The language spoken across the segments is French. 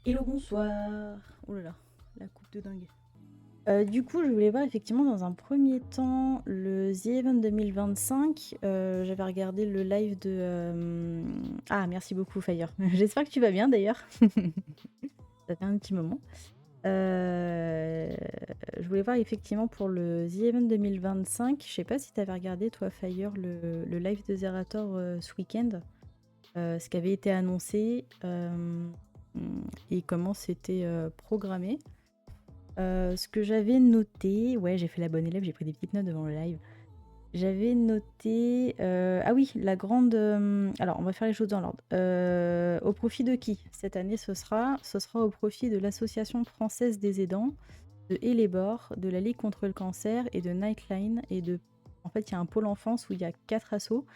Hello, bonsoir. Oh là là, la coupe de dingue. Du coup, je voulais voir effectivement dans un premier temps le The Event 2025. J'avais regardé le live de... Ah, merci beaucoup Fire. J'espère que tu vas bien d'ailleurs. Ça fait un petit moment. Euh, Je voulais voir effectivement pour le The Event 2025. Je sais pas si tu avais regardé toi Fire le live de Zerator ce week-end. Ce qui avait été annoncé et comment c'était programmé. Ce que j'avais noté, ouais, j'ai fait la bonne élève, j'ai pris des petites notes devant le live. J'avais noté, ah oui, la grande. Alors, on va faire les choses dans l'ordre. Au profit de qui cette année ce sera au profit de l'Association française des aidants, de Hellebor, de la Ligue contre le cancer et de Nightline. Et de, en fait, il y a un pôle enfance où il y a 4 assos.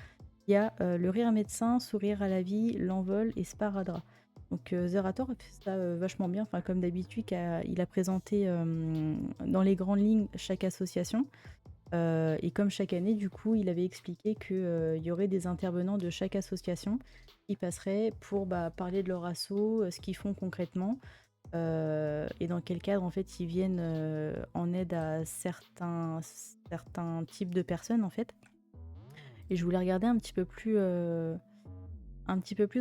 Il y a le rire médecin, sourire à la vie, l'envol et Sparadra. Donc Zerator a fait ça vachement bien, enfin, comme d'habitude, il a présenté dans les grandes lignes chaque association. Et comme chaque année, du coup, il avait expliqué qu'il y aurait des intervenants de chaque association qui passeraient pour parler de leur asso, ce qu'ils font concrètement, et dans quel cadre en fait ils viennent en aide à certains types de personnes en fait. Et je voulais regarder un petit peu plus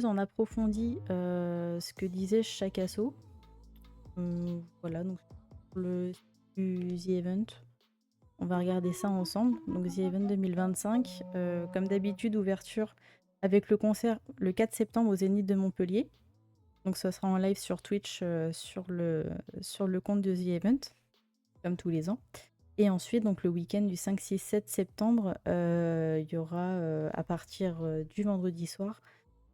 en approfondi ce que disait chaque asso. Voilà, donc pour le du The Event, on va regarder ça ensemble. Donc The Event 2025, comme d'habitude, ouverture avec le concert le 4 septembre au Zénith de Montpellier. Donc ça sera en live sur Twitch sur le compte de The Event, comme tous les ans. Et ensuite, donc le week-end du 5, 6, 7 septembre, il y aura à partir du vendredi soir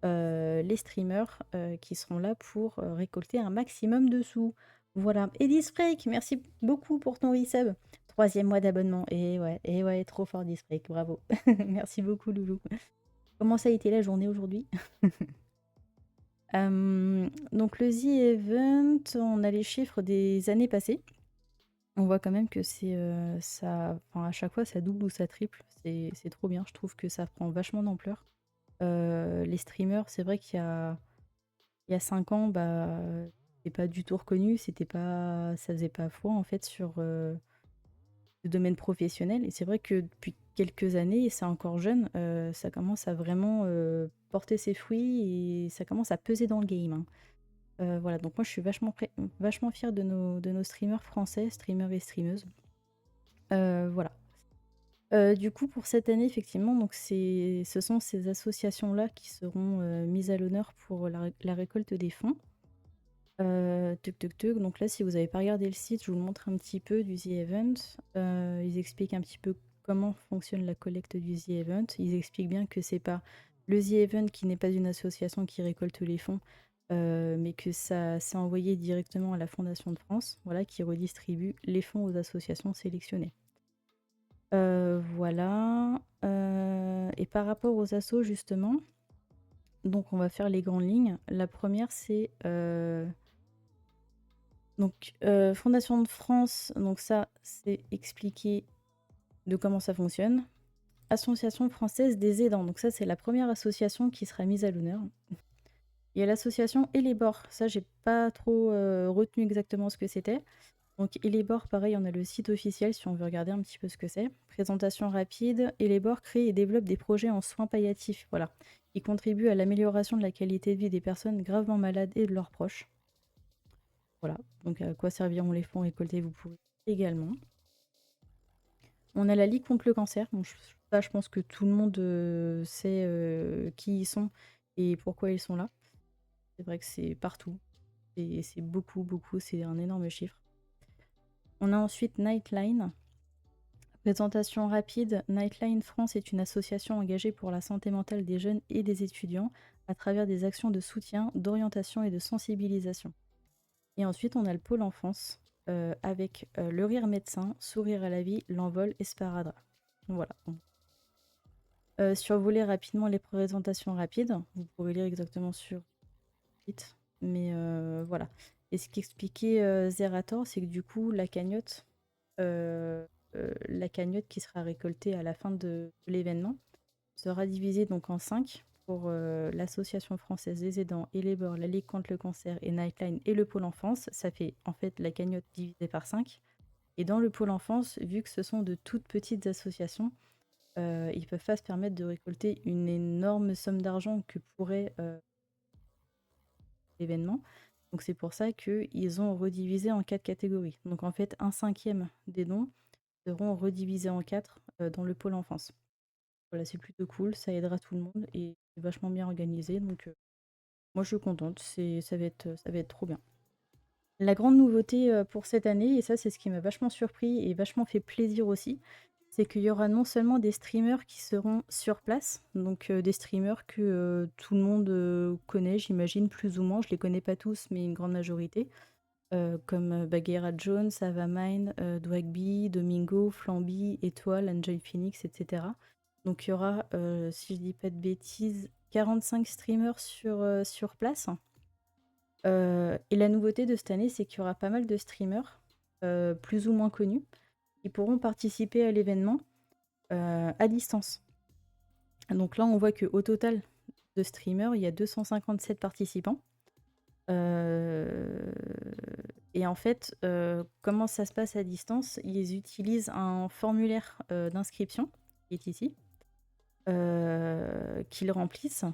les streamers qui seront là pour récolter un maximum de sous. Voilà. Et Disbreak, merci beaucoup pour ton resub. 3e mois d'abonnement. Et ouais, trop fort Disbreak, bravo. Merci beaucoup Loulou. Comment ça a été la journée aujourd'hui? Donc le The Event, on a les chiffres des années passées. On voit quand même que c'est ça, enfin, à chaque fois ça double ou ça triple. C'est trop bien, je trouve que ça prend vachement d'ampleur. Les streamers, c'est vrai il y a 5 ans, c'était pas du tout reconnu, ça faisait pas foi en fait sur le domaine professionnel. Et c'est vrai que depuis quelques années, et c'est encore jeune, ça commence à vraiment porter ses fruits et ça commence à peser dans le game, hein. Voilà, donc moi je suis vachement fière de nos streamers français, streamers et streameuses. Voilà. Du coup, pour cette année, effectivement, donc ce sont ces associations-là qui seront mises à l'honneur pour la récolte des fonds. Tuc, tuc, tuc. Donc là, si vous n'avez pas regardé le site, je vous le montre un petit peu du The Event. Ils expliquent un petit peu comment fonctionne la collecte du The Event. Ils expliquent bien que c'est pas le The Event qui n'est pas une association qui récolte les fonds, mais que ça c'est envoyé directement à la Fondation de France, voilà, qui redistribue les fonds aux associations sélectionnées. Voilà. Et par rapport aux assos, justement, donc on va faire les grandes lignes. La première, c'est donc Fondation de France. Donc ça, c'est expliqué de comment ça fonctionne. Association française des aidants. Donc ça, c'est la première association qui sera mise à l'honneur. Il y a l'association Hellebor. Ça, j'ai pas trop retenu exactement ce que c'était. Donc Hellebor, pareil, on a le site officiel si on veut regarder un petit peu ce que c'est. Présentation rapide. Hellebor crée et développe des projets en soins palliatifs. Voilà. Ils contribuent à l'amélioration de la qualité de vie des personnes gravement malades et de leurs proches. Voilà. Donc à quoi serviront les fonds récoltés, vous pouvez également. On a la Ligue contre le cancer. Bon, ça, je pense que tout le monde sait qui ils sont et pourquoi ils sont là. C'est vrai que c'est partout. Et c'est beaucoup, beaucoup. C'est un énorme chiffre. On a ensuite Nightline. Présentation rapide. Nightline France est une association engagée pour la santé mentale des jeunes et des étudiants à travers des actions de soutien, d'orientation et de sensibilisation. Et ensuite, on a le pôle enfance avec le rire médecin, sourire à la vie, l'envol et Sparadra. Voilà. Survoler rapidement les présentations rapides. Vous pourrez lire exactement sur le site. Mais voilà. Et ce qu'expliquait Zerator, c'est que du coup, la cagnotte qui sera récoltée à la fin de l'événement sera divisée donc en 5. pour l'Association française des aidants et les bords, la Ligue contre le cancer et Nightline et le pôle enfance. Ça fait en fait la cagnotte divisée par 5. Et dans le pôle enfance, vu que ce sont de toutes petites associations, ils peuvent pas se permettre de récolter une énorme somme d'argent que pourrait l'événement. Donc c'est pour ça qu'ils ont redivisé en 4 catégories. Donc en fait, un cinquième des dons seront redivisés en 4 dans le pôle enfance. Voilà, c'est plutôt cool, ça aidera tout le monde et c'est vachement bien organisé. Donc moi je suis contente, ça va être trop bien. La grande nouveauté pour cette année, et ça c'est ce qui m'a vachement surpris et vachement fait plaisir aussi, c'est qu'il y aura non seulement des streamers qui seront sur place, donc des streamers que tout le monde connaît, j'imagine, plus ou moins. Je les connais pas tous, mais une grande majorité. Comme Bagheera Jones, Avamine, Dwagby, Domingo, Flamby, Étoile, Angel Phoenix, etc. Donc il y aura, si je dis pas de bêtises, 45 streamers sur place. Et la nouveauté de cette année, c'est qu'il y aura pas mal de streamers, plus ou moins connus, qui pourront participer à l'événement à distance. Donc là, on voit qu'au total de streamers, il y a 257 participants. Et en fait, comment ça se passe à distance? Ils utilisent un formulaire d'inscription, qui est ici, qu'ils remplissent.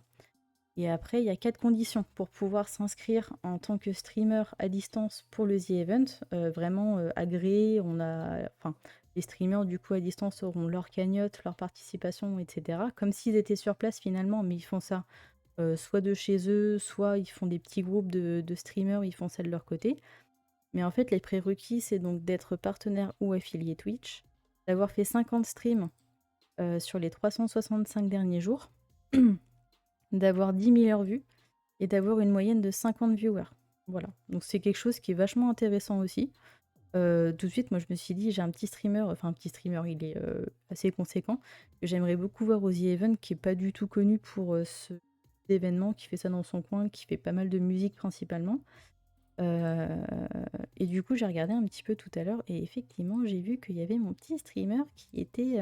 Et après, il y a 4 conditions pour pouvoir s'inscrire en tant que streamer à distance pour le The Event. Vraiment agréé, enfin, les streamers du coup à distance auront leur cagnotte, leur participation, etc. Comme s'ils étaient sur place finalement, mais ils font ça soit de chez eux, soit ils font des petits groupes de streamers, ils font ça de leur côté. Mais en fait, les prérequis, c'est donc d'être partenaire ou affilié Twitch, d'avoir fait 50 streams sur les 365 derniers jours, d'avoir 10 000 heures vues et d'avoir une moyenne de 50 viewers. Voilà, donc c'est quelque chose qui est vachement intéressant aussi. Tout de suite, moi je me suis dit, j'ai un petit streamer, enfin un petit streamer, il est assez conséquent, que j'aimerais beaucoup voir aux The Event, qui est pas du tout connu pour ce événement, qui fait ça dans son coin, qui fait pas mal de musique principalement. Et du coup, j'ai regardé un petit peu tout à l'heure, et effectivement, j'ai vu qu'il y avait mon petit streamer qui était...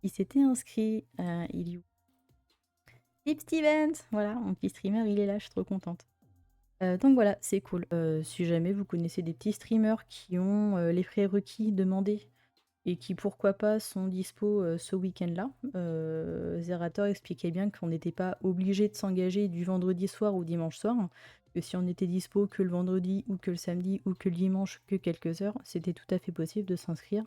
il s'était inscrit. Il est où? Tip Stevens. Voilà, mon petit streamer, il est là, je suis trop contente. Donc voilà, c'est cool. Si jamais vous connaissez des petits streamers qui ont les prérequis demandés et qui, pourquoi pas, sont dispo ce week-end-là, Zerator expliquait bien qu'on n'était pas obligé de s'engager du vendredi soir au dimanche soir, hein, que si on était dispo que le vendredi ou que le samedi ou que le dimanche que quelques heures, c'était tout à fait possible de s'inscrire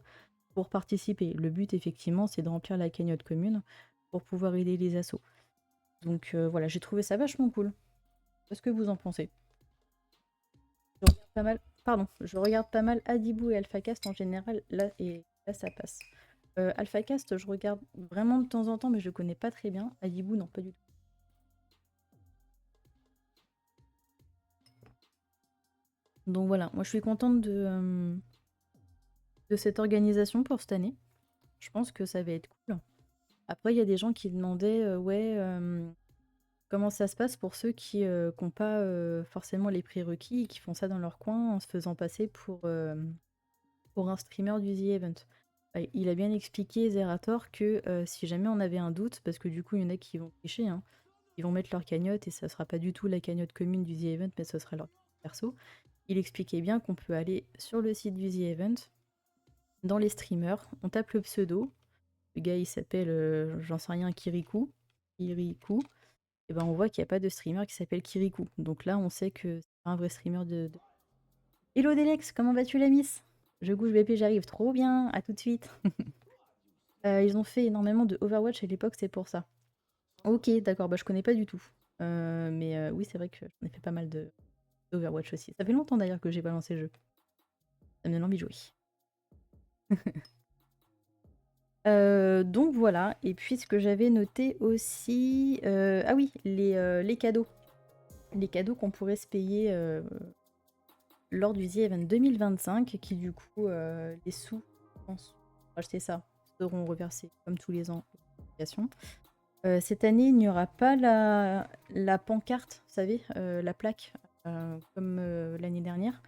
pour participer. Le but, effectivement, c'est de remplir la cagnotte commune pour pouvoir aider les assos. Donc voilà, j'ai trouvé ça vachement cool. Qu'est-ce que vous en pensez? Je regarde pas mal, pardon, je regarde pas mal Adibou et AlphaCast en général, là, et là ça passe. AlphaCast, je regarde vraiment de temps en temps, mais je le connais pas très bien. Adibou, non, pas du tout. Donc voilà, moi je suis contente de cette organisation pour cette année. Je pense que ça va être cool. Après, il y a des gens qui demandaient, ouais, comment ça se passe pour ceux qui n'ont pas forcément les prérequis et qui font ça dans leur coin en se faisant passer pour un streamer du The Event. Il a bien expliqué, Zerator, que si jamais on avait un doute, parce que du coup, il y en a qui vont tricher, hein, ils vont mettre leur cagnotte et ça sera pas du tout la cagnotte commune du The Event, mais ce sera leur perso. Il expliquait bien qu'on peut aller sur le site du The Event, dans les streamers, on tape le pseudo. Le gars, il s'appelle, j'en sais rien, Kirikou. Et ben on voit qu'il n'y a pas de streamer qui s'appelle Kirikou. Donc là, on sait que c'est pas un vrai streamer de... Hello Delex, comment vas-tu la miss? Je gouge BP, j'arrive. Trop bien, à tout de suite. Ils ont fait énormément de Overwatch à l'époque, c'est pour ça. Ok, d'accord, bah je connais pas du tout. Mais oui, c'est vrai que j'en ai fait pas mal de d'Overwatch aussi. Ça fait longtemps d'ailleurs que j'ai pas lancé le jeu. Ça me donne envie de jouer. Donc voilà, et puis ce que j'avais noté aussi... ah oui, les cadeaux. Les cadeaux qu'on pourrait se payer lors du The Event 2025, qui du coup, les sous, je pense, pour acheter ça, seront reversés comme tous les ans. Cette année, il n'y aura pas la pancarte, vous savez, la plaque, comme l'année dernière.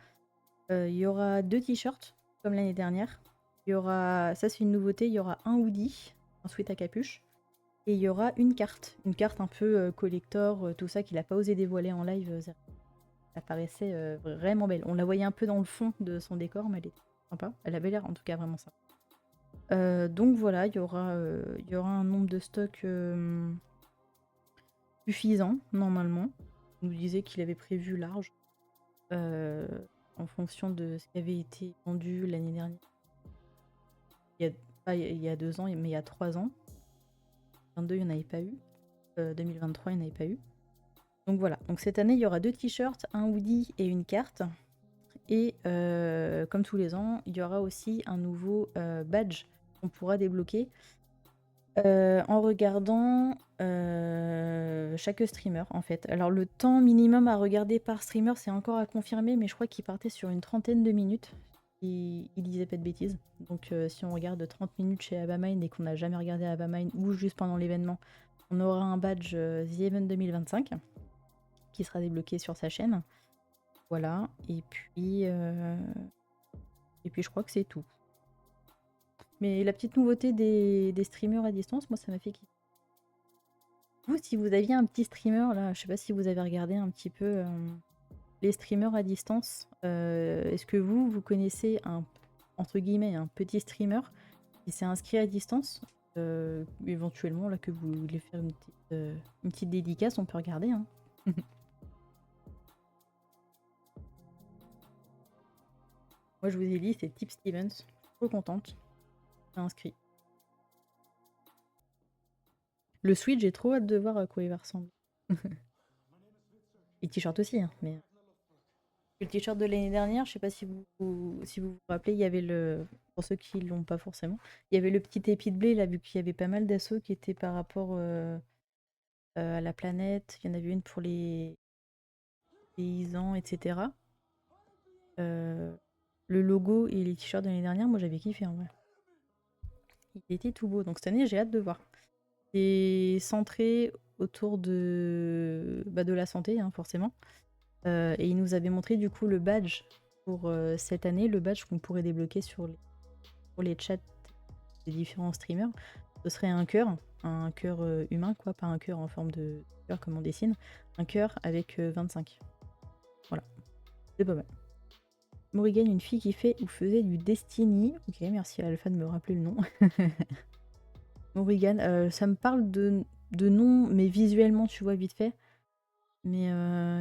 Il y aura 2 t-shirts, comme l'année dernière. Il y aura, ça c'est une nouveauté, il y aura un hoodie, un sweat à capuche. Et il y aura une carte un peu collector, tout ça qu'il n'a pas osé dévoiler en live. Ça paraissait vraiment belle. On la voyait un peu dans le fond de son décor, mais elle était sympa. Elle avait l'air en tout cas vraiment sympa. Donc voilà, il y aura un nombre de stocks suffisant normalement. Il nous disait qu'il avait prévu large en fonction de ce qui avait été vendu l'année dernière. Pas il y a 2 ans, mais il y a 3 ans. 2022, il n'y en avait pas eu. 2023, il n'y en avait pas eu. Donc voilà, donc cette année, il y aura 2 t-shirts, un hoodie et une carte. Et comme tous les ans, il y aura aussi un nouveau badge qu'on pourra débloquer en regardant chaque streamer en fait. Alors le temps minimum à regarder par streamer, c'est encore à confirmer, mais je crois qu'il partait sur une 30aine de minutes. Il disait pas de bêtises. Donc si on regarde 30 minutes chez Abamine et qu'on n'a jamais regardé Abamine ou juste pendant l'événement, on aura un badge The Event 2025 qui sera débloqué sur sa chaîne. Voilà, et puis je crois que c'est tout. Mais la petite nouveauté des streamers à distance, moi ça m'a fait kiffer. Vous, si vous aviez un petit streamer, là, je sais pas si vous avez regardé un petit peu les streamers à distance, est-ce que vous connaissez entre guillemets, un petit streamer qui s'est inscrit à distance éventuellement, là, que vous voulez faire une petite dédicace, on peut regarder, hein. Moi, je vous ai dit, c'est Tip Stevens. Je suis trop contente. Inscrit. Le Switch, j'ai trop hâte de voir à quoi il va ressembler. Et t-shirt aussi, hein, mais... Le t-shirt de l'année dernière, je sais pas si vous rappelez, il y avait le... Pour ceux qui l'ont pas forcément, il y avait le petit épi de blé, là, vu qu'il y avait pas mal d'assauts qui étaient par rapport à la planète. Il y en avait une pour les paysans, etc. Le logo et les t-shirts de l'année dernière, moi j'avais kiffé en vrai. Il était tout beau, donc cette année j'ai hâte de voir. C'est centré autour de la santé, hein, forcément. Et il nous avait montré du coup le badge pour cette année, le badge qu'on pourrait débloquer pour les chats des différents streamers. Ce serait un cœur humain, quoi, pas un cœur en forme de cœur comme on dessine, un cœur avec 25. Voilà, c'est pas mal. Morrigan, une fille qui fait ou faisait du Destiny. Ok, merci à Alpha de me rappeler le nom. Morrigan, ça me parle de nom, mais visuellement, tu vois, vite fait. Mais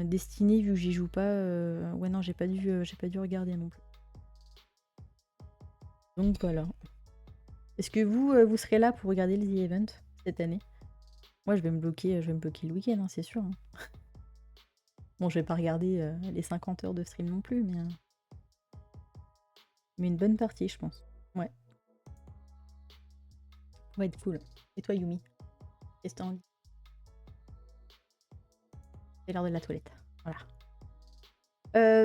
Destiny, vu que j'y joue pas, ouais non, j'ai pas dû regarder non plus. Donc voilà. Est-ce que vous serez là pour regarder le The Event cette année? Moi, je vais me bloquer le week-end, hein, c'est sûr. Hein. Bon, je vais pas regarder les 50 heures de stream non plus, mais une bonne partie, je pense. Ouais. Ça va être cool. Et toi, Yumi? Qu'est-ce que t'as envie? C'est l'heure de la toilette. Voilà.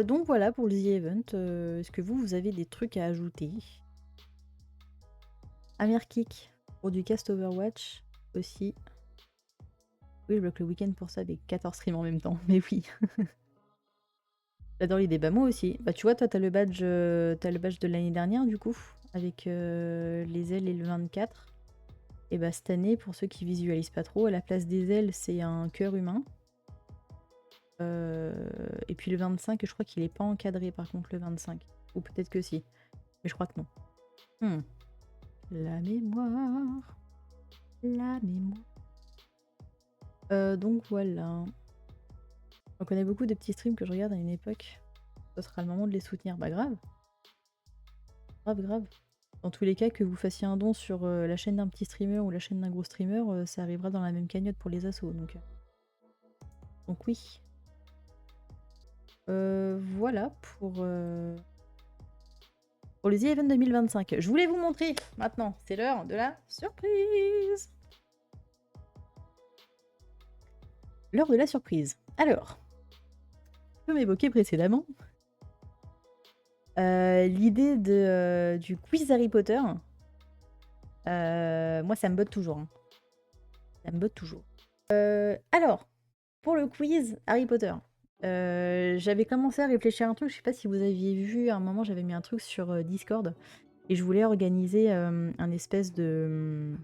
Donc voilà pour le The Event. Est-ce que vous avez des trucs à ajouter? Amerkick pour du cast Overwatch aussi. Oui, je bloque le week-end pour ça avec 14 streams en même temps, mais oui. J'adore l'idée. Bah moi aussi. Bah tu vois, toi t'as le badge de l'année dernière du coup, avec les ailes et le 24. Et bah cette année, pour ceux qui visualisent pas trop, à la place des ailes, c'est un cœur humain. Et puis le 25, je crois qu'il est pas encadré par contre le 25. Ou peut-être que si. Mais je crois que non. La mémoire. La mémoire. Donc voilà. On connaît beaucoup de petits streams que je regarde à une époque. Ce sera le moment de les soutenir. Bah grave. Grave. Dans tous les cas, que vous fassiez un don sur la chaîne d'un petit streamer ou la chaîne d'un gros streamer, ça arrivera dans la même cagnotte pour les assos. Donc oui. Voilà pour le The Event 2025. Je voulais vous montrer maintenant. C'est l'heure de la surprise. L'heure de la surprise. Alors, comme évoqué précédemment, l'idée du quiz Harry Potter, moi ça me botte toujours. Hein. Ça me botte toujours. Alors, pour le quiz Harry Potter, j'avais commencé à réfléchir à un truc, je sais pas si vous aviez vu, à un moment j'avais mis un truc sur Discord, et je voulais organiser un espèce de...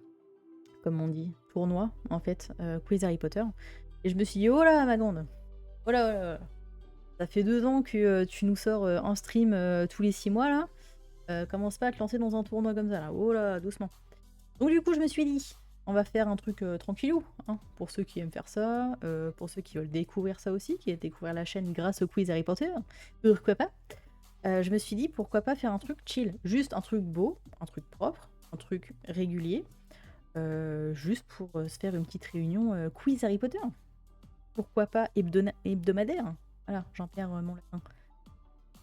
comment on dit? tournoi, en fait, quiz Harry Potter. Et je me suis dit, oh là, ma grande, oh là, oh là, oh là. Ça fait 2 ans que tu nous sors en stream tous les 6 mois, là. Commence pas à te lancer dans un tournoi comme ça, là. Oh là, doucement. Donc du coup, je me suis dit, on va faire un truc tranquillou, hein, pour ceux qui aiment faire ça, pour ceux qui veulent découvrir ça aussi, qui veulent découvrir la chaîne grâce au quiz Harry Potter, pourquoi pas. Je me suis dit, pourquoi pas faire un truc chill, juste un truc beau, un truc propre, un truc régulier, juste pour se faire une petite réunion quiz Harry Potter. Pourquoi pas hebdomadaire. Voilà, j'en perds mon latin.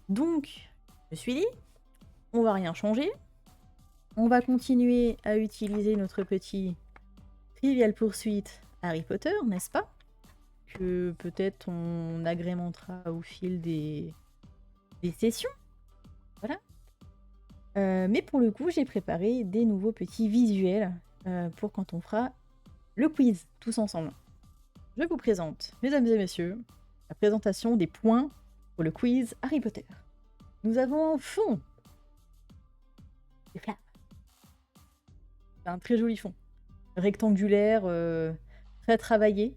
Donc, je me suis dit, on va rien changer. On va continuer à utiliser notre petit Trivial Pursuit Harry Potter, n'est-ce pas? Que peut-être on agrémentera au fil des sessions. Voilà. Mais pour le coup, j'ai préparé des nouveaux petits visuels pour quand on fera le quiz tous ensemble. Je vous présente, mesdames et messieurs, la présentation des points pour le quiz Harry Potter. Nous avons en fond des flammes. C'est un très joli fond. Rectangulaire, très travaillé.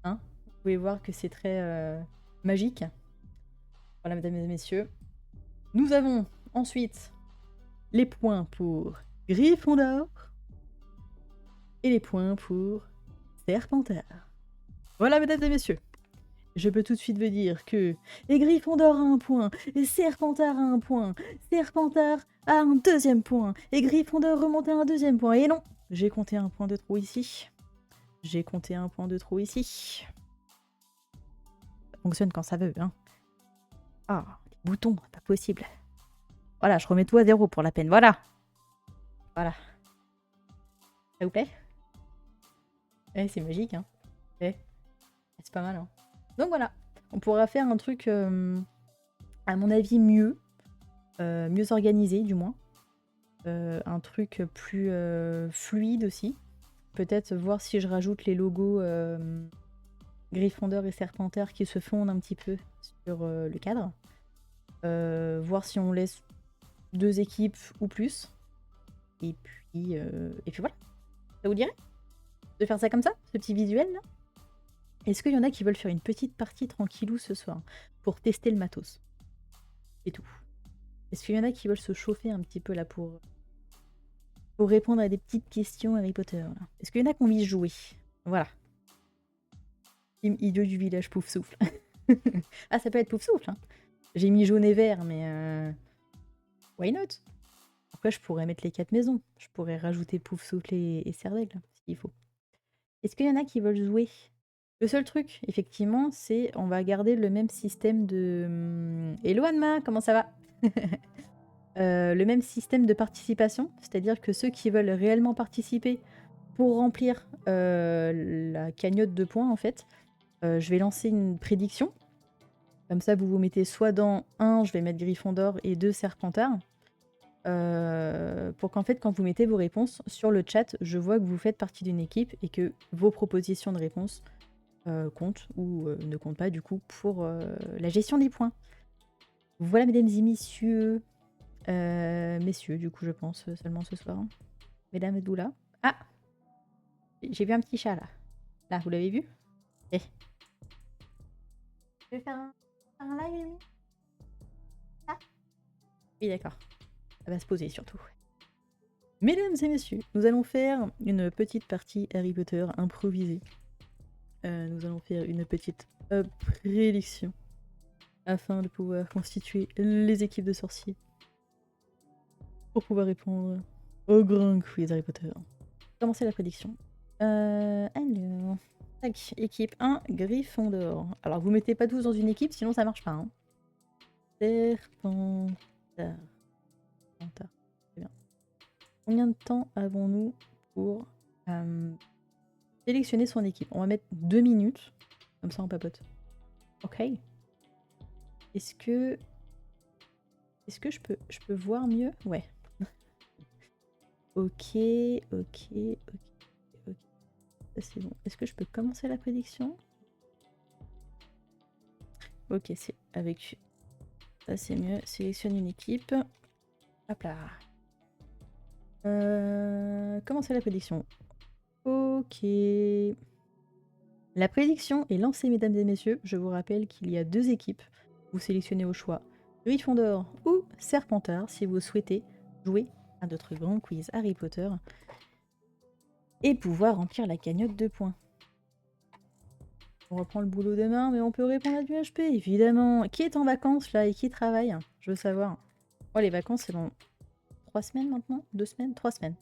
Hein, vous pouvez voir que c'est très magique. Voilà, mesdames et messieurs. Nous avons ensuite les points pour Gryffondor et les points pour Serpentard. Voilà, mesdames et messieurs. Je peux tout de suite vous dire que Gryffondor a un point, et Serpentard a un point, Serpentard a un deuxième point, et Gryffondor remonte à un deuxième point. Et non, j'ai compté un point de trop ici. J'ai compté un point de trop ici. Ça fonctionne quand ça veut, hein. Ah, les boutons, pas possible. Voilà, je remets tout à 0 pour la peine, voilà. Voilà. Ça vous plaît? Eh, c'est magique, hein. Eh, c'est pas mal, hein. Donc voilà, on pourra faire un truc, à mon avis, mieux organisé, du moins. Un truc plus fluide aussi. Peut-être voir si je rajoute les logos Gryffondor et Serpentard qui se fondent un petit peu sur le cadre. Voir si on laisse 2 équipes ou plus. Et puis voilà. Ça vous dirait de faire ça comme ça, ce petit visuel là? Est-ce qu'il y en a qui veulent faire une petite partie tranquillou ce soir pour tester le matos? C'est tout. Est-ce qu'il y en a qui veulent se chauffer un petit peu là pour répondre à des petites questions Harry Potter là? Est-ce qu'il y en a qui ont envie de jouer? Voilà. Team idiot du village pouf souffle. Ah, ça peut être pouf souffle, hein. J'ai mis jaune et vert, mais why not? Après, je pourrais mettre les 4 maisons. Je pourrais rajouter pouf souffle et Serdaigle, s'il faut. Est-ce qu'il y en a qui veulent jouer? Le seul truc, effectivement, c'est on va garder le même système de... Hello Anma, comment ça va? Le même système de participation, c'est-à-dire que ceux qui veulent réellement participer pour remplir la cagnotte de points, en fait, je vais lancer une prédiction. Comme ça, vous vous mettez soit dans 1, je vais mettre Gryffondor, et 2, Serpentard. Pour qu'en fait, quand vous mettez vos réponses sur le chat, je vois que vous faites partie d'une équipe et que vos propositions de réponses comptent ou ne comptent pas du coup pour la gestion des points. Voilà, mesdames et messieurs. Messieurs, du coup, je pense seulement ce soir. Mesdames, êtes-vous là? Ah! J'ai vu un petit chat là. Là, vous l'avez vu? Eh. Je vais faire un live, Mimi? Ah? Oui, d'accord. Ça va se poser surtout. Mesdames et messieurs, nous allons faire une petite partie Harry Potter improvisée. Nous allons faire une petite prédiction afin de pouvoir constituer les équipes de sorciers pour pouvoir répondre au grand quiz Harry Potter. Commencer la prédiction. Alors, tac, équipe 1, Gryffondor. Alors vous mettez pas tous dans une équipe, sinon ça marche pas. Hein. Serpentard. Serpentard. Très bien. Combien de temps avons-nous pour sélectionner son équipe? On va mettre 2 minutes, comme ça on papote. Ok. Est-ce que je peux voir mieux? Ouais. Ok. Ça c'est bon. Est-ce que je peux commencer la prédiction? Ok, c'est avec... Ça c'est mieux. Sélectionne une équipe. Hop là. Commencer la prédiction. Ok. Ok. La prédiction est lancée, mesdames et messieurs. Je vous rappelle qu'il y a 2 équipes. Vous sélectionnez au choix Gryffondor ou Serpentard si vous souhaitez jouer à notre grand quiz Harry Potter et pouvoir remplir la cagnotte de points. On reprend le boulot demain, mais on peut répondre à du HP, évidemment. Qui est en vacances là et qui travaille? Je veux savoir. Oh, les vacances, c'est dans 3 semaines maintenant? 2 semaines? 3 semaines.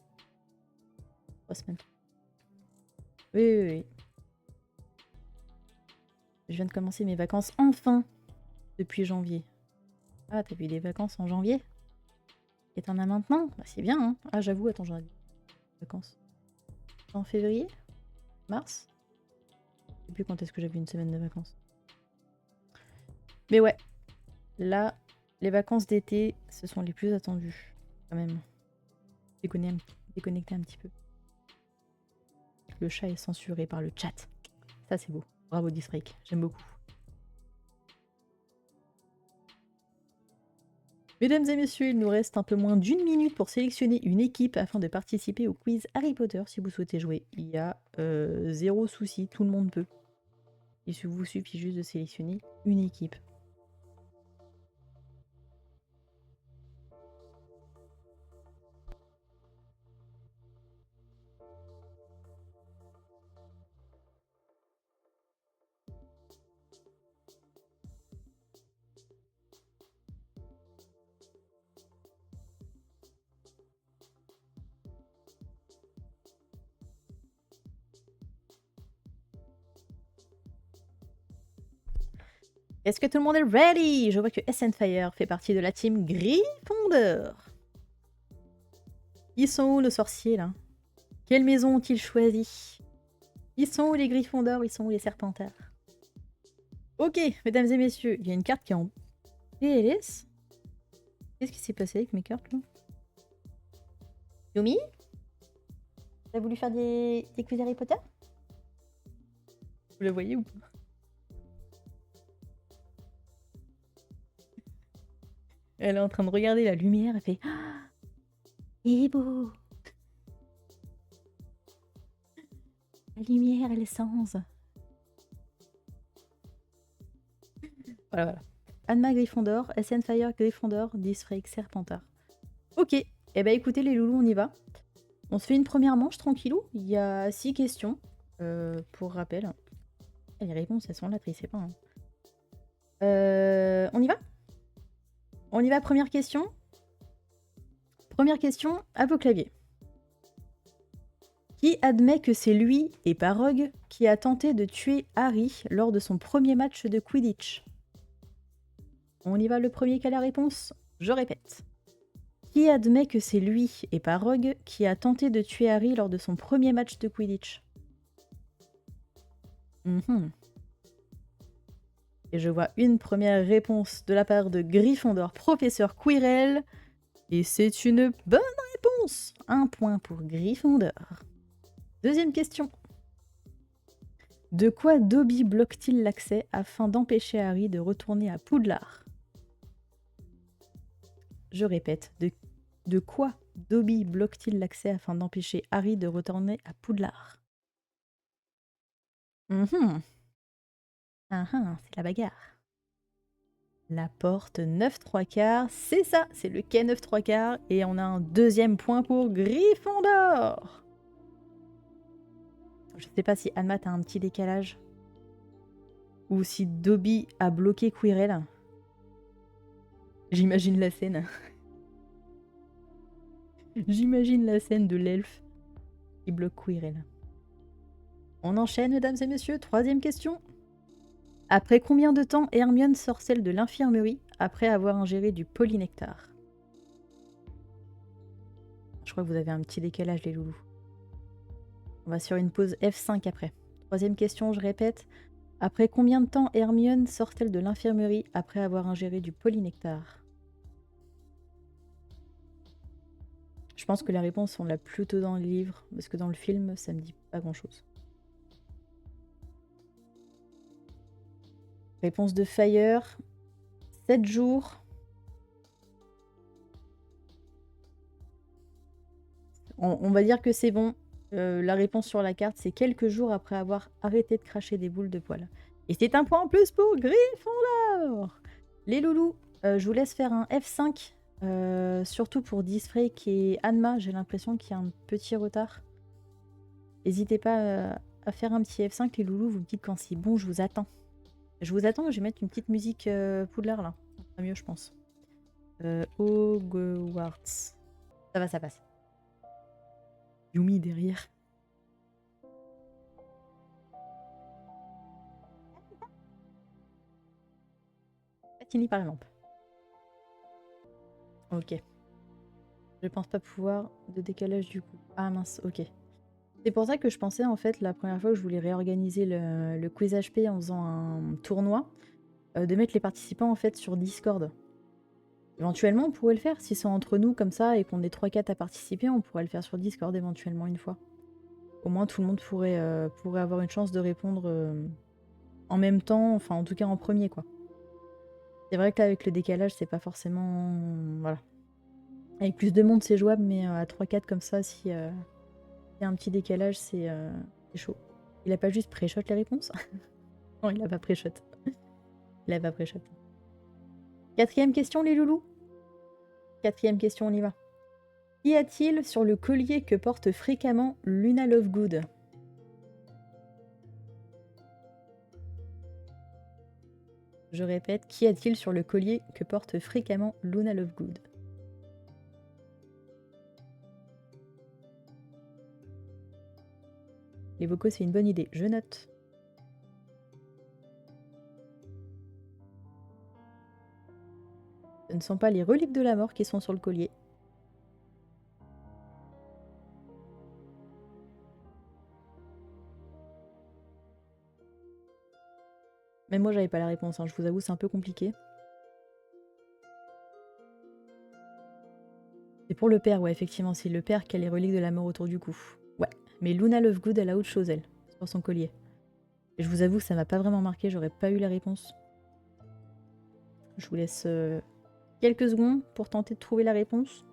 3 semaines. Oui, oui, oui. Je viens de commencer mes vacances enfin depuis janvier. Ah, t'as eu des vacances en janvier? Et t'en as maintenant? Bah, c'est bien, hein. Ah, j'avoue, attends, j'en ai des vacances. En février? Mars? Je sais plus quand est-ce que j'avais une semaine de vacances. Mais ouais, là, les vacances d'été, ce sont les plus attendues, quand même. Déconnecter un petit peu. Le chat est censuré par le chat. Ça, c'est beau. Bravo, Disfrake. J'aime beaucoup. Mesdames et messieurs, il nous reste un peu moins d'1 minute pour sélectionner une équipe afin de participer au quiz Harry Potter. Si vous souhaitez jouer, il y a 0 souci, tout le monde peut. Il vous suffit juste de sélectionner une équipe. Est-ce que tout le monde est ready? Je vois que SN Fire fait partie de la team Gryffondor. Ils sont où nos sorciers là? Quelle maison ont-ils choisi? Ils sont où les Gryffondor? Ils sont où les Serpentards? Ok, mesdames et messieurs, il y a une carte qui est en PLS. Qu'est-ce qui s'est passé avec mes cartes là? Yumi? T'as voulu faire des quiz Harry Potter? Vous le voyez ou pas? Elle est en train de regarder la lumière, elle fait ah, il est beau! La lumière et l'essence. Voilà, voilà. Anma Gryffondor, SN Fire Gryffondor, Disfrake Serpentard. Ok, et eh ben écoutez les loulous, on y va. On se fait une première manche tranquillou. Il y a 6 questions, pour rappel. Et les réponses, elles sont là, tricez pas. Hein. On y va? On y va, première question. Première question, à vos claviers. Qui admet que c'est lui, et pas Rogue, qui a tenté de tuer Harry lors de son premier match de Quidditch? On y va, le premier qui a la réponse? Je répète. Qui admet que c'est lui, et pas Rogue, qui a tenté de tuer Harry lors de son premier match de Quidditch? Et je vois une première réponse de la part de Gryffondor, professeur Quirrell. Et c'est une bonne réponse. 1 point pour Gryffondor. Deuxième question. De quoi Dobby bloque-t-il l'accès afin d'empêcher Harry de retourner à Poudlard? Je répète, de quoi Dobby bloque-t-il l'accès afin d'empêcher Harry de retourner à Poudlard? C'est la bagarre. La porte 9 3/4, c'est ça, c'est le quai 9 3/4. Et on a un deuxième point pour Gryffondor. Je sais pas si Anma a un petit décalage. Ou si Dobby a bloqué Quirrell. J'imagine la scène. J'imagine la scène de l'elfe qui bloque Quirrell. On enchaîne, mesdames et messieurs. Troisième question. Après combien de temps Hermione sort-elle de l'infirmerie après avoir ingéré du polynectar? Je crois que vous avez un petit décalage, les loulous. On va sur une pause F5 après. Troisième question, je répète. Après combien de temps Hermione sort-elle de l'infirmerie après avoir ingéré du polynectar? Je pense que la réponse, on l'a plutôt dans le livre, parce que dans le film, ça me dit pas grand-chose. Réponse de Fire. 7 jours. On va dire que c'est bon. La réponse sur la carte, c'est quelques jours après avoir arrêté de cracher des boules de poils. Et c'est un point en plus pour Gryffondor. Les loulous, je vous laisse faire un F5, surtout pour Disfreak et Anma. J'ai l'impression qu'il y a un petit retard. N'hésitez pas à faire un petit F5, les loulous. Vous me dites quand c'est bon, je vous attends. Je vous attends, je vais mettre une petite musique Poudlard là. Ça sera mieux, je pense. Hogwarts. Ça va, ça passe. Yumi derrière. Fini par la lampe. Ok. Je pense pas pouvoir de décalage du coup. Ah mince, ok. C'est pour ça que je pensais en fait la première fois que je voulais réorganiser le quiz HP en faisant un tournoi, de mettre les participants en fait sur Discord. Éventuellement on pourrait le faire, si c'est entre nous comme ça et qu'on est 3-4 à participer, on pourrait le faire sur Discord éventuellement une fois. Au moins tout le monde pourrait avoir une chance de répondre en même temps, enfin en tout cas en premier quoi. C'est vrai que là avec le décalage c'est pas forcément... Voilà. Avec plus de monde c'est jouable, mais à 3-4 comme ça, si y a un petit décalage c'est chaud. Il a pas juste pré-shot les réponses? Non, il a pas pré-shot. Il a pas pré-shot. Quatrième question les loulous. Quatrième question, on y va. Qu'y a-t-il sur le collier que porte fréquemment Luna Lovegood? Je répète, qu'y a-t-il sur le collier que porte fréquemment Luna Lovegood? Les vocaux, c'est une bonne idée. Je note. Ce ne sont pas les reliques de la mort qui sont sur le collier. Même moi, j'avais pas la réponse, hein. Je vous avoue, c'est un peu compliqué. C'est pour le père, ouais, effectivement. C'est le père qui a les reliques de la mort autour du cou. Ouais, mais Luna Lovegood, elle a autre chose, elle, sur son collier. Et je vous avoue que ça m'a pas vraiment marqué, j'aurais pas eu la réponse. Je vous laisse quelques secondes pour tenter de trouver la réponse.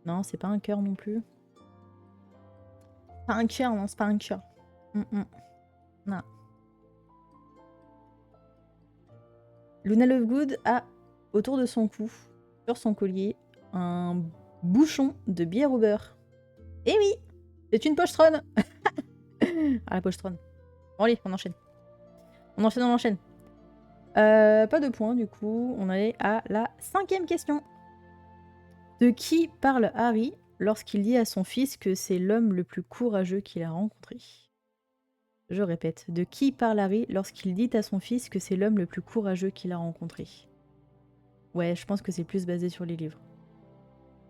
Non, c'est pas un cœur non plus. Pas un cœur, non, c'est pas un cœur. Non. Luna Lovegood a autour de son cou, sur son collier, un bouchon de bière au beurre. Eh oui, c'est une pochetronne. Ah, la pochetronne. Bon allez, on enchaîne. On enchaîne. Pas de points du coup, on est à la 5e question. De qui parle Harry lorsqu'il dit à son fils que c'est l'homme le plus courageux qu'il a rencontré? Je répète, de qui parle Harry lorsqu'il dit à son fils que c'est l'homme le plus courageux qu'il a rencontré? Ouais, je pense que c'est plus basé sur les livres.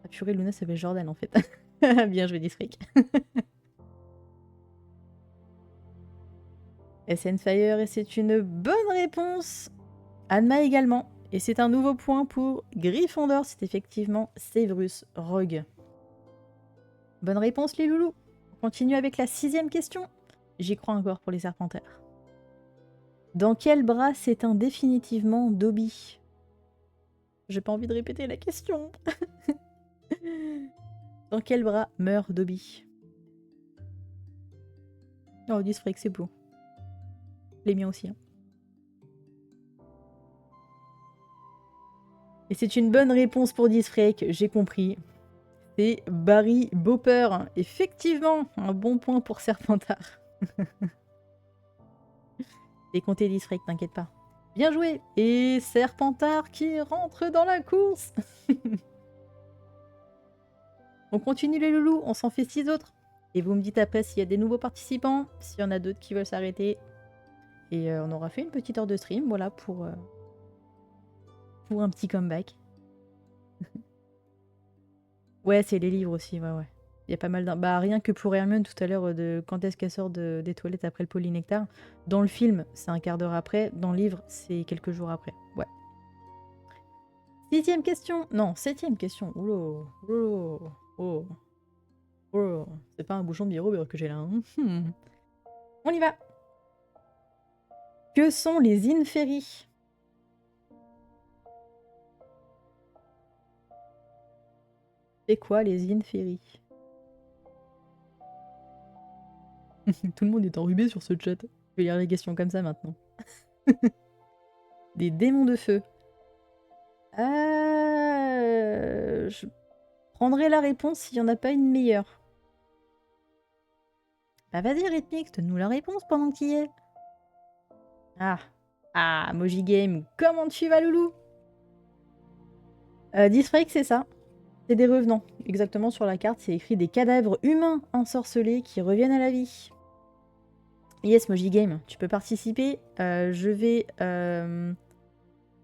Ah purée, Luna s'appelle Jordan en fait. Bien joué, Disfreak. SN Fire, et c'est une bonne réponse. Anma également. Et c'est un nouveau point pour Gryffondor, c'est effectivement Severus Rogue. Bonne réponse les loulous. On continue avec la 6e question. J'y crois encore pour les Serpentards. Dans quel bras s'éteint définitivement Dobby? J'ai pas envie de répéter la question. Dans quel bras meurt Dobby? Oh, Disfreak, c'est beau. Les miens aussi. Hein. Et c'est une bonne réponse pour Disfreak, j'ai compris. C'est Barry Bopper. Effectivement, un bon point pour Serpentard. T'es compté Disfreak, t'inquiète pas. Bien joué. Et Serpentard qui rentre dans la course. On continue les loulous, on s'en fait 6 autres. Et vous me dites après s'il y a des nouveaux participants, s'il y en a d'autres qui veulent s'arrêter. Et on aura fait une petite heure de stream, voilà, pour un petit comeback. Ouais, c'est les livres aussi, ouais. Il y a pas mal d'un... Bah, rien que pour Hermione tout à l'heure, de quand est-ce qu'elle sort des toilettes après le polynectar. Dans le film, c'est un quart d'heure après. Dans le livre, c'est quelques jours après. Ouais. 6e question. Non, 7e question. Oula. Oh. C'est pas un bouchon de bière au beurre que j'ai là. Hein. On y va. Que sont les Inferi? C'est quoi les Inferi? Tout le monde est enrhumé sur ce chat. Je vais lire les questions comme ça maintenant. Des démons de feu. Je prendrai la réponse s'il n'y en a pas une meilleure. Bah vas-y Rhythmix, donne-nous la réponse pendant que tu y es. Ah, Moji Game, comment tu vas loulou? Disfrake, c'est ça. C'est des revenants. Exactement, sur la carte, c'est écrit des cadavres humains ensorcelés qui reviennent à la vie. Yes, Moji Game, tu peux participer. Je vais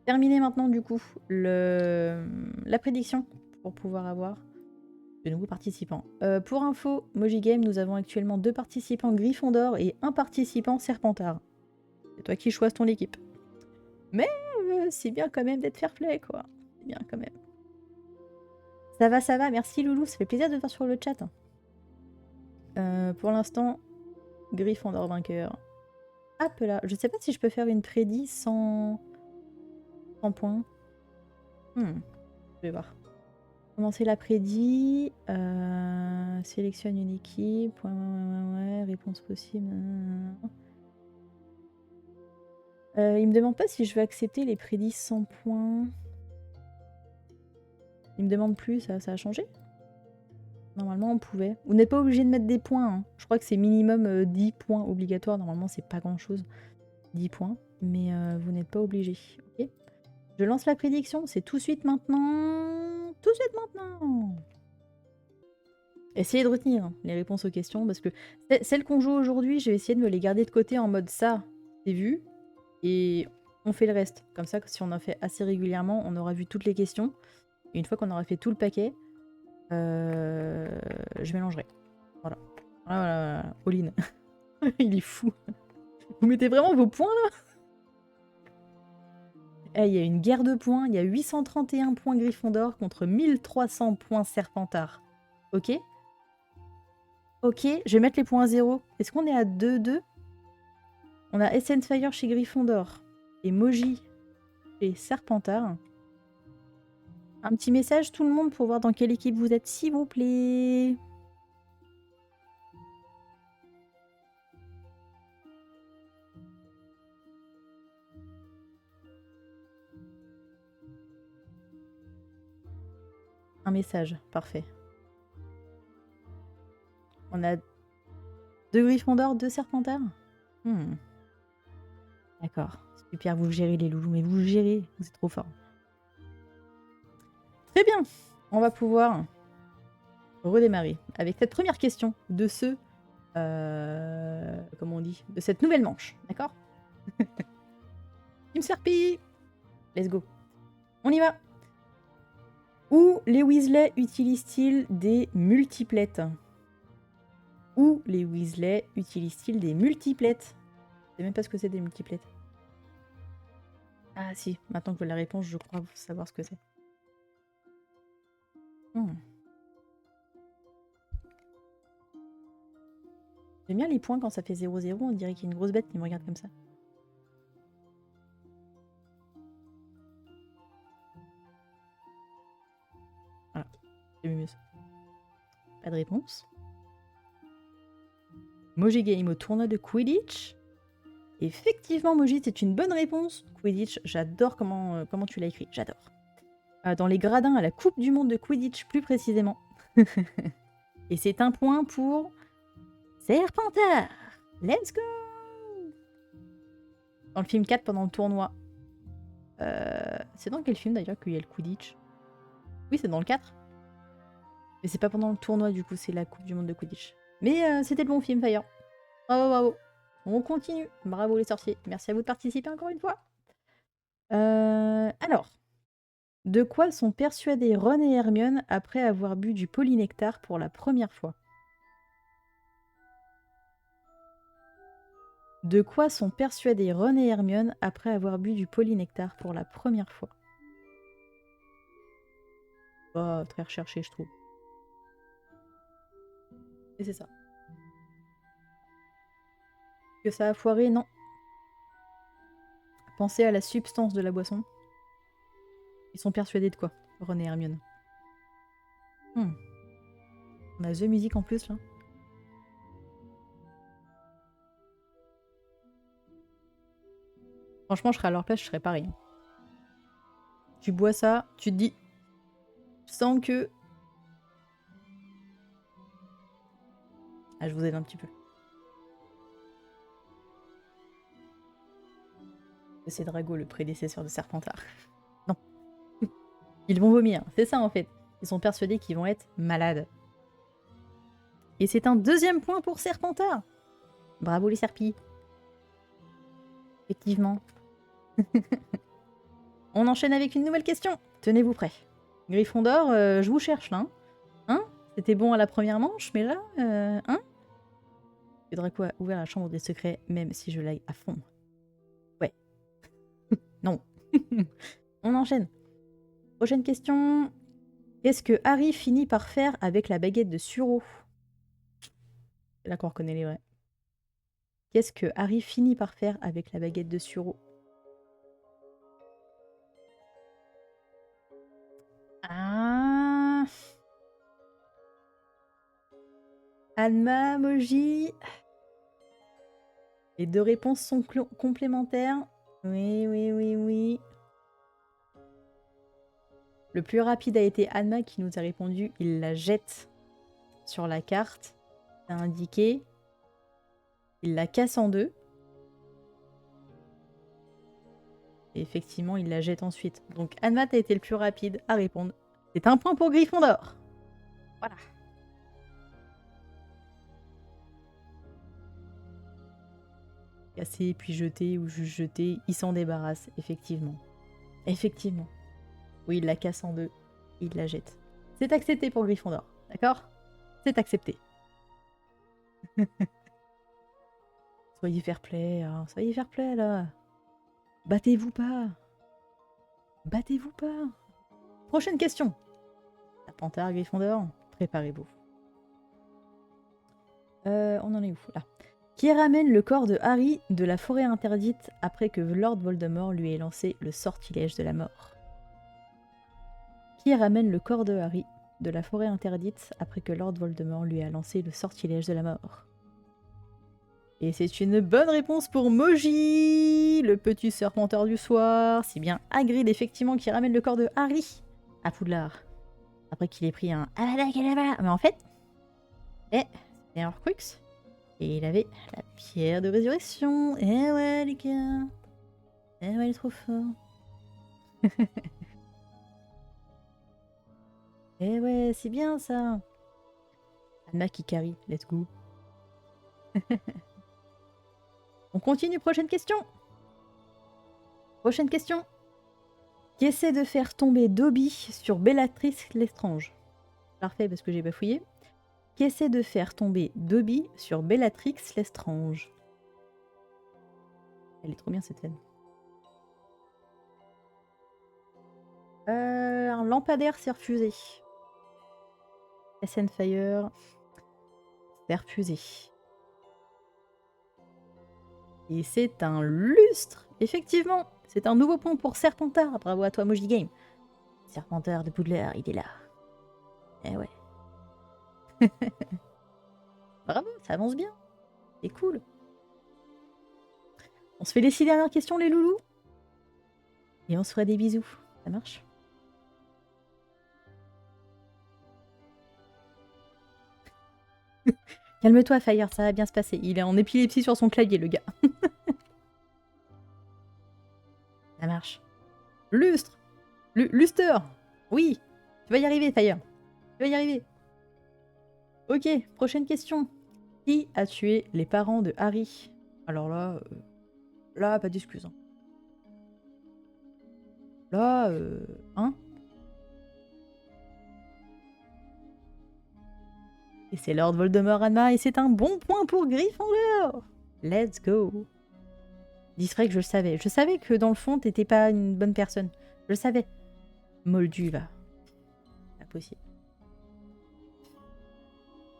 terminer maintenant, du coup, la prédiction pour pouvoir avoir de nouveaux participants. Pour info, Moji Game, nous avons actuellement 2 participants Gryffondor et 1 participant Serpentard. C'est toi qui choisis ton équipe. Mais c'est bien quand même d'être fair play, quoi. C'est bien quand même. Ça va, merci Loulou, ça fait plaisir de te voir sur le chat. Pour l'instant, Gryffondor vainqueur. Hop là, je sais pas si je peux faire une prédit sans points. Je vais voir. Commencer la prédit. Sélectionne une équipe. Ouais, réponse possible. Il me demande pas si je veux accepter les prédits sans points. Il me demande plus, ça a changé? Normalement, on pouvait. Vous n'êtes pas obligé de mettre des points. Hein. Je crois que c'est minimum 10 points obligatoires. Normalement, c'est pas grand-chose. 10 points. Mais vous n'êtes pas obligé. Ok. Je lance la prédiction. C'est tout de suite maintenant. Tout de suite maintenant. Essayez de retenir hein, les réponses aux questions. Parce que celles qu'on joue aujourd'hui, je vais essayer de me les garder de côté en mode ça, c'est vu. Et on fait le reste. Comme ça, si on en fait assez régulièrement, on aura vu toutes les questions. Et une fois qu'on aura fait tout le paquet, je mélangerai. Voilà. Voilà. All-in. Il est fou. Vous mettez vraiment vos points là? Il y a une guerre de points. Il y a 831 points Gryffondor contre 1300 points Serpentard. Ok. Ok, je vais mettre les points à 0. Est-ce qu'on est à 2-2? On a Essence Fire chez Gryffondor et Moji chez Serpentard. Un petit message tout le monde pour voir dans quelle équipe vous êtes, s'il vous plaît. Un message, parfait. On a 2 Gryffondor, 2 Serpentards. D'accord, super, vous gérez les loulous, mais vous gérez, vous êtes trop fort. Très bien, on va pouvoir redémarrer avec cette première question de ce... comment on dit? De cette nouvelle manche, d'accord? Team Serpi. Let's go. On y va. Où les Weasley utilisent-ils des multiplettes? Où les Weasley utilisent-ils des multiplettes? Je sais même pas ce que c'est des multiplettes. Ah si, maintenant que j'ai la réponse, je crois savoir ce que c'est. J'aime bien les points quand ça fait 0-0, on dirait qu'il y a une grosse bête qui me regarde comme ça. Voilà, c'est mieux. Pas de réponse. Moji Game au tournoi de Quidditch. Effectivement, Moji, c'est une bonne réponse. Quidditch, j'adore comment tu l'as écrit, j'adore. Dans les gradins à la Coupe du Monde de Quidditch, plus précisément. Et c'est un point pour Serpentard. Let's go. Dans le film 4 pendant le tournoi. C'est dans quel film d'ailleurs qu'il y a le Quidditch? Oui, c'est dans le 4. Mais c'est pas pendant le tournoi du coup, c'est la Coupe du Monde de Quidditch. Mais c'était le bon film, Fire. Bravo, bravo. On continue. Bravo les sorciers. Merci à vous de participer encore une fois. Alors, de quoi sont persuadés Ron et Hermione après avoir bu du polynectar pour la première fois? De quoi sont persuadés Ron et Hermione après avoir bu du polynectar pour la première fois? Oh, très recherché, je trouve. Et c'est ça. Que ça a foiré? Non. Pensez à la substance de la boisson. Ils sont persuadés de quoi, Ron et Hermione? On a The Music en plus, là. Franchement, je serais à leur place, je serais pareil. Tu bois ça, tu te dis... Je sens que... Ah, je vous aide un petit peu. C'est Drago, le prédécesseur de Serpentard. Non. Ils vont vomir, c'est ça en fait. Ils sont persuadés qu'ils vont être malades. Et c'est un deuxième point pour Serpentard. Bravo les serpilles. Effectivement. On enchaîne avec une nouvelle question. Tenez-vous prêts. Gryffondor, je vous cherche là. Hein, c'était bon à la première manche, mais là, hein, que Draco a ouvert la chambre des secrets, même si je l'aille à fond. Ouais. Non. On enchaîne. Prochaine question. Qu'est-ce que Harry finit par faire avec la baguette de Suro? C'est là qu'on reconnaît les vrais. Qu'est-ce que Harry finit par faire avec la baguette de Suro? Ah. Alma, Moji. Les deux réponses sont complémentaires. Oui, oui, oui, oui. Le plus rapide a été Alma qui nous a répondu. Il la jette sur la carte. C'est indiqué. Il la casse en deux. Et effectivement, il la jette ensuite. Donc Alma a été le plus rapide à répondre. C'est un point pour Gryffondor. Voilà. Casser, puis jeter, ou juste jeter. Il s'en débarrasse, effectivement. Effectivement. Oui, il la casse en deux. Il la jette. C'est accepté pour Gryffondor. D'accord? C'est accepté. Soyez fair play. Hein. Soyez fair play, là. Battez-vous pas. Battez-vous pas. Prochaine question. Serpentard, Gryffondor, préparez-vous. On en est où? Là. Qui ramène le corps de Harry de la forêt interdite après que Lord Voldemort lui ait lancé le sortilège de la mort? Qui ramène le corps de Harry de la forêt interdite après que Lord Voldemort lui a lancé le sortilège de la mort? Et c'est une bonne réponse pour Moji, le petit serpenteur du soir. C'est bien Hagrid, effectivement, qui ramène le corps de Harry à Poudlard. Après qu'il ait pris un Avada Kedavra. Mais en fait, c'était un Horcrux. Et il avait la pierre de résurrection. Eh ouais, les gars. Eh ouais, il est trop fort. Eh ouais, c'est bien ça. Anna qui carry, let's go. On continue, prochaine question. Prochaine question. Qui essaie de faire tomber Dobby sur Bellatrix Lestrange? Parfait, parce que j'ai bafouillé. Qui essaie de faire tomber Dobby sur Bellatrix Lestrange? Elle est trop bien cette scène. Un lampadaire s'est refusé. SN Fire s'est refusé. Et c'est un lustre, effectivement. C'est un nouveau point pour Serpentard. Bravo à toi, Moji Game. Serpentard de Poudlard, il est là. Eh ouais. Bravo, ça avance bien. C'est cool. On se fait les 6 dernières questions, les loulous. Et on se ferait des bisous. Ça marche? Calme-toi, Fire, ça va bien se passer. Il est en épilepsie sur son clavier, le gars. Ça marche. Lustre. Luster. Oui. Tu vas y arriver, Fire. Tu vas y arriver. Ok, prochaine question. Qui a tué les parents de Harry? Alors là... Là, pas d'excuse. Hein. Là, hein? Et c'est Lord Voldemort, Anna, et c'est un bon point pour Gryffondor. Let's go. Discret que je le savais. Je savais que dans le fond, t'étais pas une bonne personne. Je le savais. Moldu, va. Pas possible.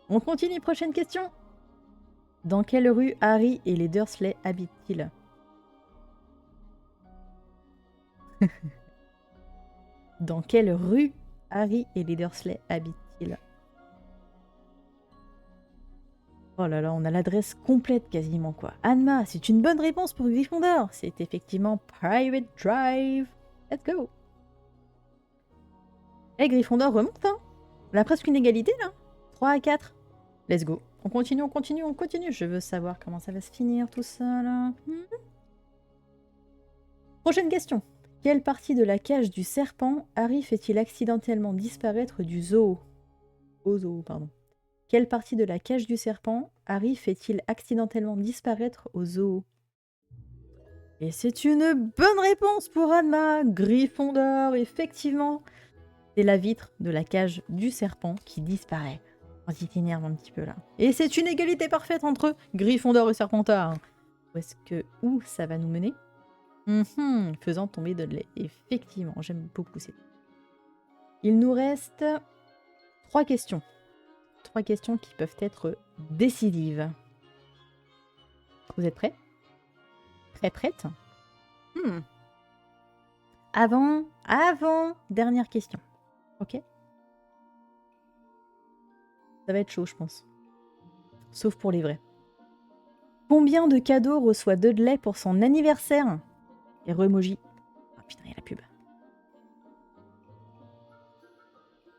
On continue, prochaine question. Dans quelle rue Harry et les Dursley habitent-ils? Dans quelle rue Harry et les Dursley habitent-ils? Oh là là, on a l'adresse complète quasiment, quoi. Anma, c'est une bonne réponse pour Gryffondor. C'est effectivement Private Drive. Let's go. Eh, Gryffondor remonte, hein. On a presque une égalité, là. 3 à 4. Let's go. On continue, on continue, on continue. Je veux savoir comment ça va se finir, tout ça, là. Prochaine question. Quelle partie de la cage du serpent Harry fait-il accidentellement disparaître du zoo? Au zoo, pardon. Quelle partie de la cage du serpent Harry fait-il accidentellement disparaître au zoo? Et c'est une bonne réponse pour Anma. Gryffondor, effectivement. C'est la vitre de la cage du serpent qui disparaît. On s'y t'énerve un petit peu là. Et c'est une égalité parfaite entre Gryffondor et Serpentard. Où ça va nous mener? Faisant tomber Dudley. Effectivement, j'aime beaucoup ces. Il nous reste 3 questions. 3 questions qui peuvent être décisives. Vous êtes prêts? Prête? Avant, dernière question. Ok? Ça va être chaud, je pense. Sauf pour les vrais. Combien de cadeaux reçoit Dudley pour son anniversaire? Et remoji. Ah putain, il y a la pub.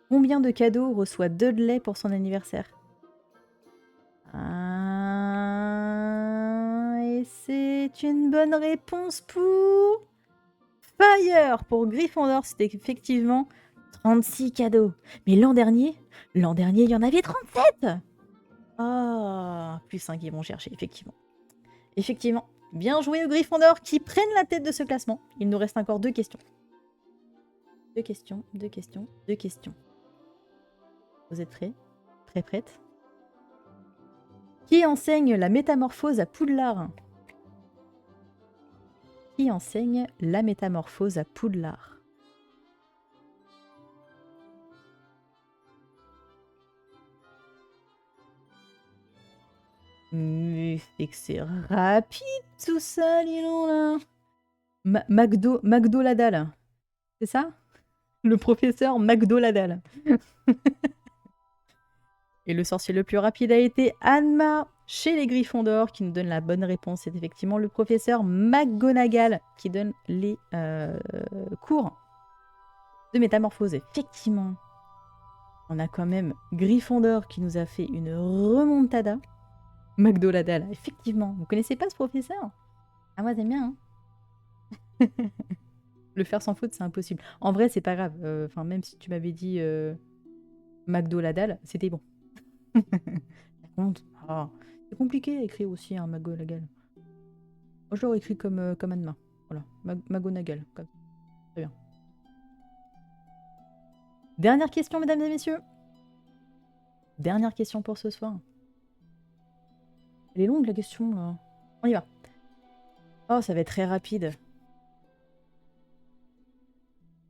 Combien de cadeaux reçoit Dudley pour son anniversaire? Et c'est une bonne réponse pour Fire. Pour Gryffondor, c'était effectivement 36 cadeaux. Mais l'an dernier, il y en avait 37. Ah, plus 5 ils vont chercher, effectivement. Effectivement. Bien joué aux Gryffondor qui prennent la tête de ce classement. Il nous reste encore 2 questions. 2 questions. Vous êtes prêts? Prête? Qui enseigne la métamorphose à Poudlard? Qui enseigne la métamorphose à Poudlard? Mais c'est que c'est rapide tout ça, Lilon, là. McDo-Ladal. C'est ça? Le professeur McDo-Ladal. Et le sorcier le plus rapide a été Anma chez les Gryffondors qui nous donne la bonne réponse. C'est effectivement le professeur McGonagall qui donne les cours de métamorphose. Effectivement, on a quand même Gryffondor qui nous a fait une remontada. McDo-Ladal, effectivement. Vous connaissez pas ce professeur? Ah, moi j'aime bien, hein. Le faire sans faute, c'est impossible. En vrai, c'est pas grave. Enfin, même si tu m'avais dit McDo-Ladal, c'était bon. Par contre, c'est compliqué à écrire aussi un McGonagall. Moi, je l'aurais écrit comme Anma. Voilà, McGonagall. Très bien. Dernière question, mesdames et messieurs. Dernière question pour ce soir. Elle est longue, la question, là. On y va. Oh, ça va être très rapide.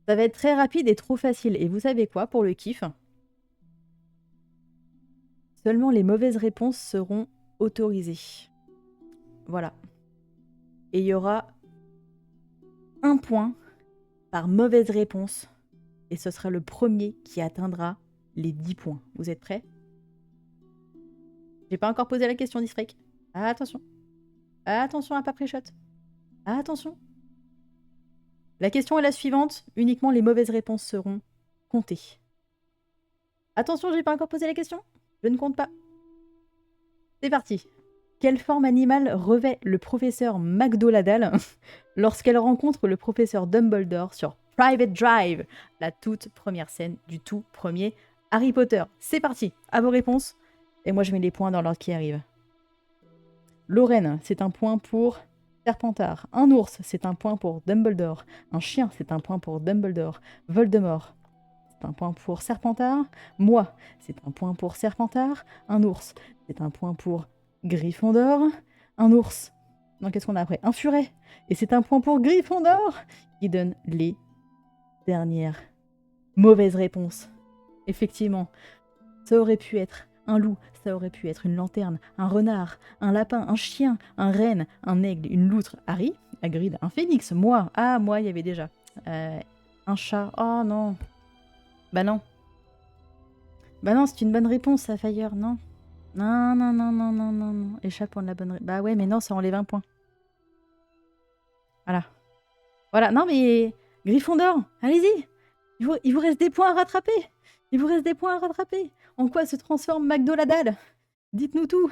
Ça va être très rapide et trop facile. Et vous savez quoi, pour le kiff? Seulement les mauvaises réponses seront autorisées. Voilà. Et il y aura 1 point par mauvaise réponse. Et ce sera le premier qui atteindra les 10 points. Vous êtes prêts? J'ai pas encore posé la question d'Isfrek. Attention. Attention à pas pré-shot. Attention. La question est la suivante. Uniquement les mauvaises réponses seront comptées. Attention, j'ai pas encore posé la question. Je ne compte pas. C'est parti. Quelle forme animale revêt le professeur McDo-Ladal lorsqu'elle rencontre le professeur Dumbledore sur Private Drive, la toute première scène du tout premier Harry Potter? C'est parti, à vos réponses. Et moi je mets les points dans l'ordre qui arrive. Lorraine, c'est un point pour Serpentard. Un ours, c'est un point pour Dumbledore. Un chien, c'est un point pour Dumbledore. Voldemort, c'est un point pour Serpentard. Moi, c'est un point pour Serpentard. Un ours, c'est un point pour Gryffondor. Un ours. Non, qu'est-ce qu'on a après? Un furet. Et c'est un point pour Gryffondor qui donne les dernières mauvaises réponses. Effectivement, ça aurait pu être un loup, ça aurait pu être une lanterne, un renard, un lapin, un chien, un renne, un aigle, une loutre. Harry, Hagrid, un phénix. Moi, moi, il y avait déjà. Un chat. Oh non. Bah non. Bah non, c'est une bonne réponse, ça, Fire, non. Non, non, non, non, non, non, non. Échappons de la bonne... Bah ouais, mais non, ça enlève un point. Voilà. Voilà, non mais... Gryffondor, allez-y. Il vous reste des points à rattraper. Il vous reste des points à rattraper. En quoi se transforme McDonald's? Dites-nous tout.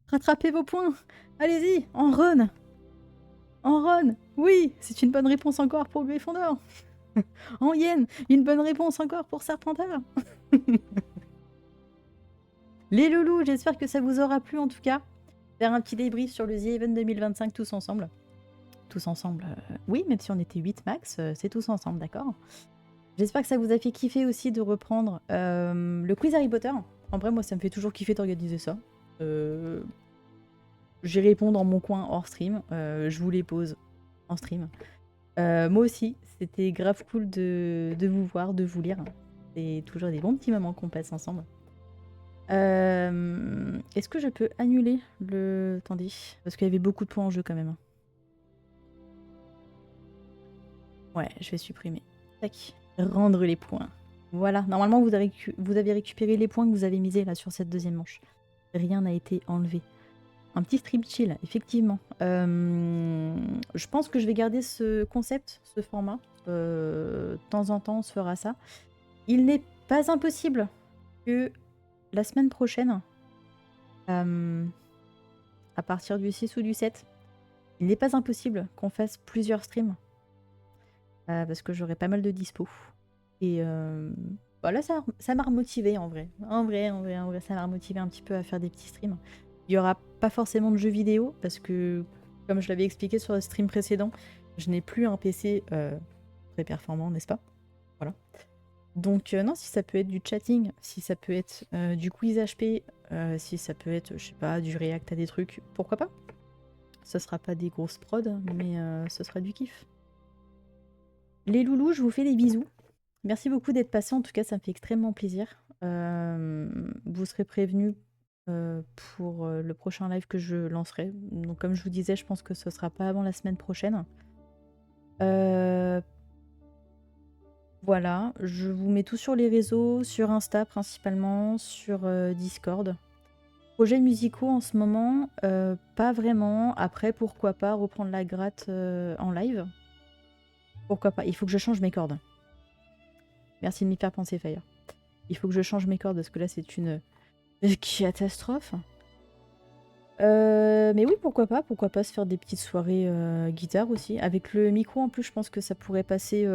Rattrapez vos points. Allez-y, en run. En run. Oui, c'est une bonne réponse encore pour Gryffondor. En yen, une bonne réponse encore pour Serpentard. Les loulous, j'espère que ça vous aura plu en tout cas. Faire un petit débrief sur le The Event 2025 tous ensemble. Tous ensemble, oui, même si on était 8 max, c'est tous ensemble, d'accord. J'espère que ça vous a fait kiffer aussi de reprendre le quiz Harry Potter. En vrai, moi, ça me fait toujours kiffer d'organiser ça. J'y réponds dans mon coin hors stream. Je vous les pose en stream. Moi aussi, c'était grave cool de vous voir, de vous lire. C'est toujours des bons petits moments qu'on passe ensemble. Est-ce que je peux annuler le... Attendez, parce qu'il y avait beaucoup de points en jeu quand même. Ouais, je vais supprimer. Tac. Rendre les points. Voilà, normalement vous avez récupéré les points que vous avez misés là sur cette deuxième manche. Rien n'a été enlevé. Un petit stream chill, effectivement. Je pense que je vais garder ce concept, ce format. De temps en temps, on se fera ça. Il n'est pas impossible que la semaine prochaine, à partir du 6 ou du 7, il n'est pas impossible qu'on fasse plusieurs streams. Parce que j'aurai pas mal de dispo. Et voilà, ça m'a remotivé en vrai. En vrai, ça m'a remotivé un petit peu à faire des petits streams. Il n'y aura pas forcément de jeux vidéo, parce que, comme je l'avais expliqué sur le stream précédent, je n'ai plus un PC très performant, n'est-ce pas? Voilà. Donc non, si ça peut être du chatting, si ça peut être du quiz HP, si ça peut être, je sais pas, du React à des trucs, pourquoi pas? Ce sera pas des grosses prods, mais ce sera du kiff. Les loulous, je vous fais des bisous. Merci beaucoup d'être passé, en tout cas ça me fait extrêmement plaisir. Vous serez prévenus pour le prochain live que je lancerai. Donc comme je vous disais, je pense que ce sera pas avant la semaine prochaine. Voilà, je vous mets tout sur les réseaux, sur Insta principalement, sur Discord. Projets musicaux en ce moment, pas vraiment. Après, pourquoi pas reprendre la gratte en live? Pourquoi pas? Il faut que je change mes cordes. Merci de m'y faire penser, Fire. Il faut que je change mes cordes parce que là, c'est une catastrophe. Mais oui, pourquoi pas se faire des petites soirées guitare aussi. Avec le micro en plus, je pense que ça pourrait passer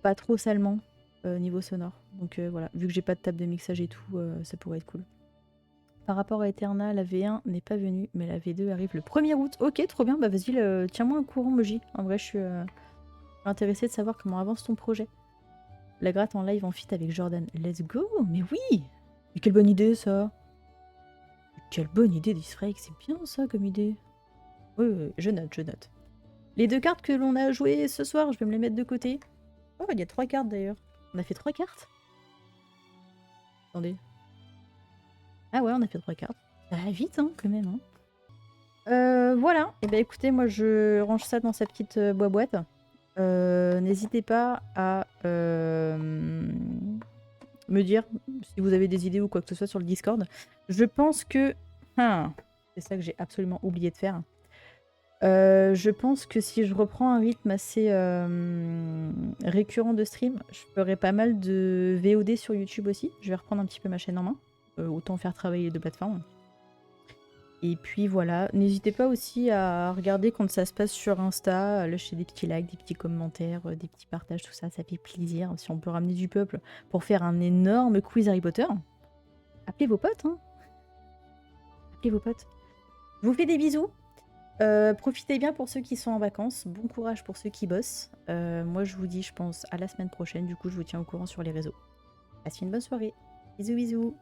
pas trop salement niveau sonore. Donc voilà, vu que j'ai pas de table de mixage et tout, ça pourrait être cool. Par rapport à Eterna, la V1 n'est pas venue, mais la V2 arrive le 1er août. Ok, trop bien, bah vas-y, tiens-moi au courant, Moji. En vrai, je suis intéressée de savoir comment avance ton projet. La gratte en live en feat avec Jordan. Let's go. Mais oui. Mais quelle bonne idée, ça. Quelle bonne idée d'Isfrake. C'est bien, ça, comme idée. Oui, je note. Les 2 cartes que l'on a jouées ce soir, je vais me les mettre de côté. Oh, il y a 3 cartes, d'ailleurs. On a fait 3 cartes? Attendez. Ah ouais, on a fait 3 cartes. Ça va vite, hein, quand même. Hein. Voilà. Et ben écoutez, moi, je range ça dans sa petite boîte. N'hésitez pas à me dire si vous avez des idées ou quoi que ce soit sur le Discord. Je pense que... c'est ça que j'ai absolument oublié de faire. Je pense que si je reprends un rythme assez récurrent de stream, je ferai pas mal de VOD sur YouTube aussi. Je vais reprendre un petit peu ma chaîne en main. Autant faire travailler les 2 plateformes. Et puis voilà, n'hésitez pas aussi à regarder quand ça se passe sur Insta, à lâcher des petits likes, des petits commentaires, des petits partages, tout ça, ça fait plaisir. Si on peut ramener du peuple pour faire un énorme quiz Harry Potter, appelez vos potes, hein. Appelez vos potes. Je vous fais des bisous. Profitez bien pour ceux qui sont en vacances. Bon courage pour ceux qui bossent. Moi, je vous dis, je pense, à la semaine prochaine. Du coup, je vous tiens au courant sur les réseaux. Passez une bonne soirée. Bisous, bisous.